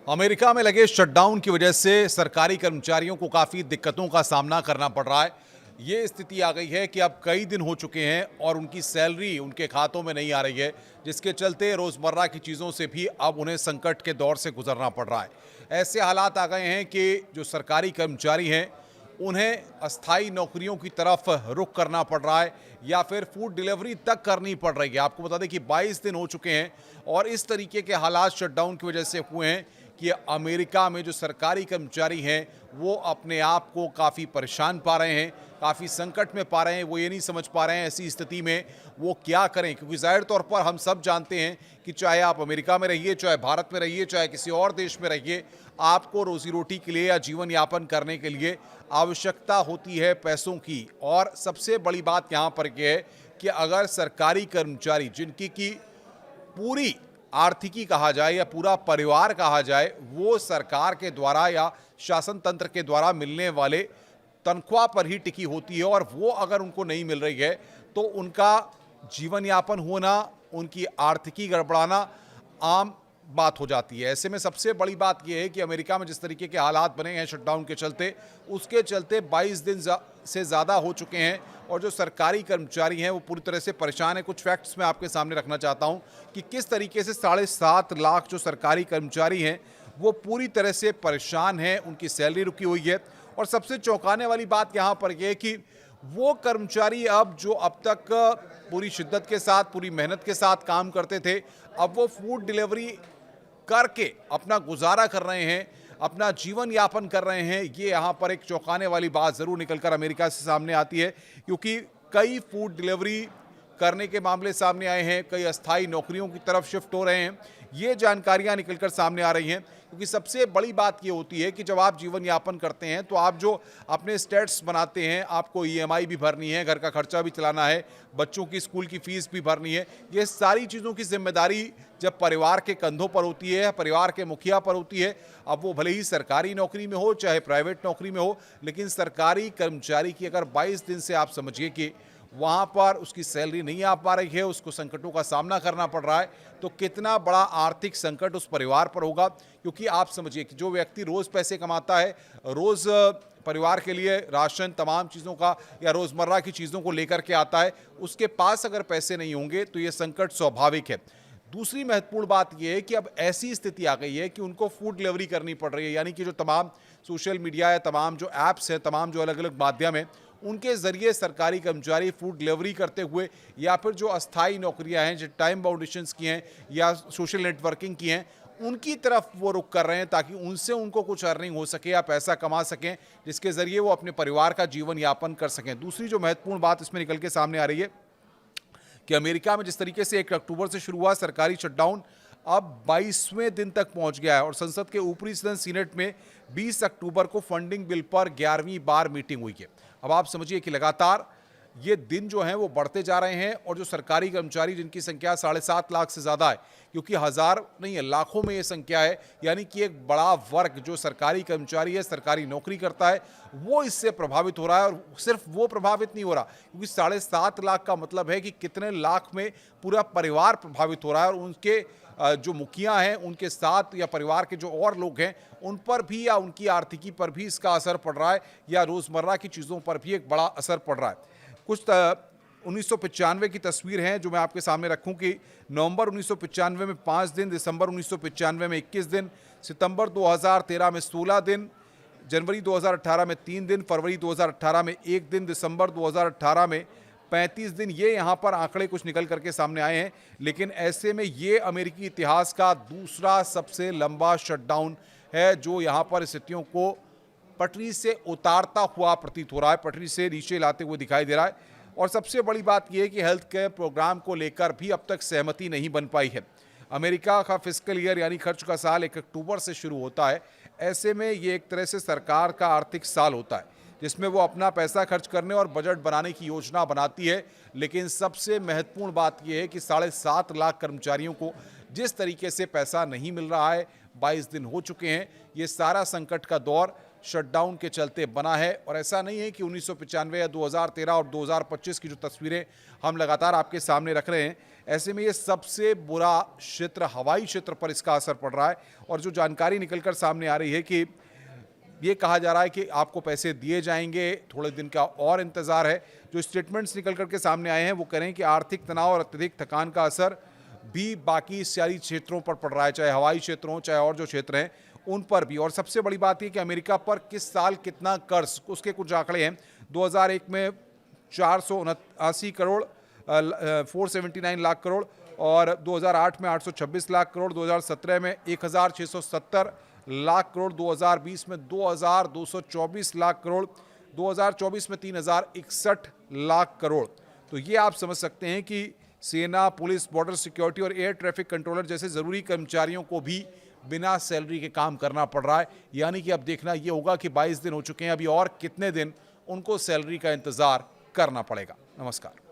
America में लगे shutdown की वजह से सरकारी कर्मचारियों को काफ़ी दिक्कतों का सामना करना पड़ रहा है। ये स्थिति आ गई है कि अब कई दिन हो चुके हैं और उनकी सैलरी उनके खातों में नहीं आ रही है, जिसके चलते रोज़मर्रा की चीज़ों से भी अब उन्हें संकट के दौर से गुजरना पड़ रहा है। ऐसे हालात आ गए हैं कि जो सरकारी कर्मचारी हैं, उन्हें अस्थायी नौकरियों की तरफ रुख करना पड़ रहा है या फिर फूड डिलीवरी तक करनी पड़ रही है। आपको बता दें कि 22 दिन हो चुके हैं और इस तरीके के हालात शटडाउन की वजह से हुए हैं कि अमेरिका में जो सरकारी कर्मचारी हैं वो अपने आप को काफ़ी परेशान पा रहे हैं, काफ़ी संकट में पा रहे हैं। वो ये नहीं समझ पा रहे हैं ऐसी स्थिति में वो क्या करें, क्योंकि ज़ाहिर तौर पर हम सब जानते हैं कि चाहे आप अमेरिका में रहिए, चाहे भारत में रहिए, चाहे किसी और देश में रहिए, आपको रोजी रोटी के लिए या जीवन यापन करने के लिए आवश्यकता होती है पैसों की। और सबसे बड़ी बात यहाँ पर यह है कि अगर सरकारी कर्मचारी जिनकी की पूरी आर्थिकी कहा जाए या पूरा परिवार कहा जाए, वो सरकार के द्वारा या शासन तंत्र के द्वारा मिलने वाले तनख्वाह पर ही टिकी होती है और वो अगर उनको नहीं मिल रही है तो उनका जीवन यापन होना, उनकी आर्थिकी गड़बड़ाना आम बात हो जाती है। ऐसे में सबसे बड़ी बात यह है कि अमेरिका में जिस तरीके के हालात बने हैं शटडाउन के चलते, उसके चलते 22 दिन से ज़्यादा हो चुके हैं और जो सरकारी कर्मचारी हैं वो पूरी तरह से परेशान हैं। कुछ फैक्ट्स मैं आपके सामने रखना चाहता हूं कि किस तरीके से 7.5 लाख जो सरकारी कर्मचारी हैं वो पूरी तरह से परेशान हैं, उनकी सैलरी रुकी हुई है। और सबसे चौंकाने वाली बात यहाँ पर यह है कि वो कर्मचारी अब जो अब तक पूरी शिद्दत के साथ, पूरी मेहनत के साथ काम करते थे, अब वो फूड डिलीवरी करके अपना गुजारा कर रहे हैं, अपना जीवन यापन कर रहे हैं। ये यहाँ पर एक चौंकाने वाली बात ज़रूर निकलकर अमेरिका से सामने आती है, क्योंकि कई फूड डिलीवरी करने के मामले सामने आए हैं, कई अस्थायी नौकरियों की तरफ शिफ्ट हो रहे हैं। ये जानकारियाँ निकलकर सामने आ रही हैं, क्योंकि सबसे बड़ी बात ये होती है कि जब आप जीवन यापन करते हैं तो आप जो अपने स्टेट्स बनाते हैं, आपको ईएमआई भी भरनी है, घर का खर्चा भी चलाना है, बच्चों की स्कूल की फीस भी भरनी है। ये सारी चीज़ों की जिम्मेदारी जब परिवार के कंधों पर होती है, परिवार के मुखिया पर होती है, अब वो भले ही सरकारी नौकरी में हो चाहे प्राइवेट नौकरी में हो, लेकिन सरकारी कर्मचारी की अगर 22 दिन से आप समझिए कि वहाँ पर उसकी सैलरी नहीं आ पा रही है, उसको संकटों का सामना करना पड़ रहा है, तो कितना बड़ा आर्थिक संकट उस परिवार पर होगा। क्योंकि आप समझिए कि जो व्यक्ति रोज़ पैसे कमाता है, रोज़ परिवार के लिए राशन तमाम चीज़ों का या रोज़मर्रा की चीज़ों को लेकर के आता है, उसके पास अगर पैसे नहीं होंगे तो ये संकट स्वाभाविक है। दूसरी महत्वपूर्ण बात यह है कि अब ऐसी स्थिति आ गई है कि उनको फूड डिलीवरी करनी पड़ रही है, यानी कि जो तमाम सोशल मीडिया है, तमाम जो ऐप्स हैं, तमाम जो अलग अलग माध्यम हैं, उनके ज़रिए सरकारी कर्मचारी फूड डिलीवरी करते हुए या फिर जो अस्थायी नौकरियां हैं, जो टाइम बाउंडेशंस की हैं या सोशल नेटवर्किंग की हैं, उनकी तरफ वो रुख कर रहे हैं ताकि उनसे उनको कुछ अर्निंग हो सके या पैसा कमा सकें, जिसके ज़रिए वो अपने परिवार का जीवन यापन कर सकें। दूसरी जो महत्वपूर्ण बात इसमें निकल के सामने आ रही है कि अमेरिका में जिस तरीके से 1 अक्टूबर से शुरू हुआ सरकारी शटडाउन, अब 22वें दिन तक पहुंच गया है और संसद के ऊपरी सदन सीनेट में 20 अक्टूबर को फंडिंग बिल पर 11वीं बार मीटिंग हुई है। अब आप समझिए कि लगातार ये दिन जो हैं वो बढ़ते जा रहे हैं और जो सरकारी कर्मचारी जिनकी संख्या 7.5 लाख से ज़्यादा है, क्योंकि हज़ार नहीं है, लाखों में ये संख्या है, यानी कि एक बड़ा वर्ग जो सरकारी कर्मचारी है, सरकारी नौकरी करता है, वो इससे प्रभावित हो रहा है। और सिर्फ वो प्रभावित नहीं हो रहा, क्योंकि 7.5 लाख का मतलब है कि कितने लाख में पूरा परिवार प्रभावित हो रहा है और उनके जो मुखिया हैं उनके साथ या परिवार के जो और लोग हैं उन पर भी या उनकी आर्थिकी पर भी इसका असर पड़ रहा है या रोज़मर्रा की चीज़ों पर भी एक बड़ा असर पड़ रहा है। कुछ 1995 की तस्वीर है जो मैं आपके सामने रखूं कि नवंबर 1995 में 5 दिन, दिसंबर 1995 में 21 दिन, सितंबर 2013 में 16 दिन, जनवरी 2018 में 3 दिन, फरवरी 2018 में 1 दिन, दिसंबर 2018 में 35 दिन। ये यहाँ पर आंकड़े कुछ निकल करके सामने आए हैं, लेकिन ऐसे में ये अमेरिकी इतिहास का दूसरा सबसे लंबा शटडाउन है जो यहाँ पर स्थितियों को पटरी से उतारता हुआ प्रतीत हो रहा है, पटरी से नीचे लाते हुए दिखाई दे रहा है। और सबसे बड़ी बात यह है कि हेल्थ केयर प्रोग्राम को लेकर भी अब तक सहमति नहीं बन पाई है। अमेरिका का फिस्कल ईयर यानी खर्च का साल 1 अक्टूबर से शुरू होता है। ऐसे में ये एक तरह से सरकार का आर्थिक साल होता है जिसमें वो अपना पैसा खर्च करने और बजट बनाने की योजना बनाती है। लेकिन सबसे महत्वपूर्ण बात यह है कि 7.5 लाख कर्मचारियों को जिस तरीके से पैसा नहीं मिल रहा है, 22 दिन हो चुके हैं, ये सारा संकट का दौर शटडाउन के चलते बना है। और ऐसा नहीं है कि 1995 या 2013 और 2025 की जो तस्वीरें हम लगातार आपके सामने रख रहे हैं, ऐसे में ये सबसे बुरा क्षेत्र हवाई क्षेत्र पर इसका असर पड़ रहा है। और जो जानकारी निकलकर सामने आ रही है कि ये कहा जा रहा है कि आपको पैसे दिए जाएंगे, थोड़े दिन का और इंतजार है। जो स्टेटमेंट्स निकल करके सामने आए हैं वो कह रहे हैं कि आर्थिक तनाव और अत्यधिक थकान का असर भी बाकी सारी क्षेत्रों पर पड़ रहा है, चाहे हवाई क्षेत्र हो, चाहे और जो क्षेत्र हैं उन पर भी। और सबसे बड़ी बात यह कि अमेरिका पर किस साल कितना कर्ज, उसके कुछ आंकड़े हैं। 2001 में 479 करोड़ 479 लाख करोड़, और 2008 में 826 लाख करोड़, 2017 में 1670 लाख करोड़, 2020 में 2224 लाख करोड़, 2024 में 3061 लाख करोड़। तो ये आप समझ सकते हैं कि सेना, पुलिस, बॉर्डर सिक्योरिटी और एयर ट्रैफिक कंट्रोलर जैसे ज़रूरी कर्मचारियों को भी बिना सैलरी के काम करना पड़ रहा है। यानी कि अब देखना ये होगा कि 22 दिन हो चुके हैं, अभी और कितने दिन उनको सैलरी का इंतज़ार करना पड़ेगा। नमस्कार।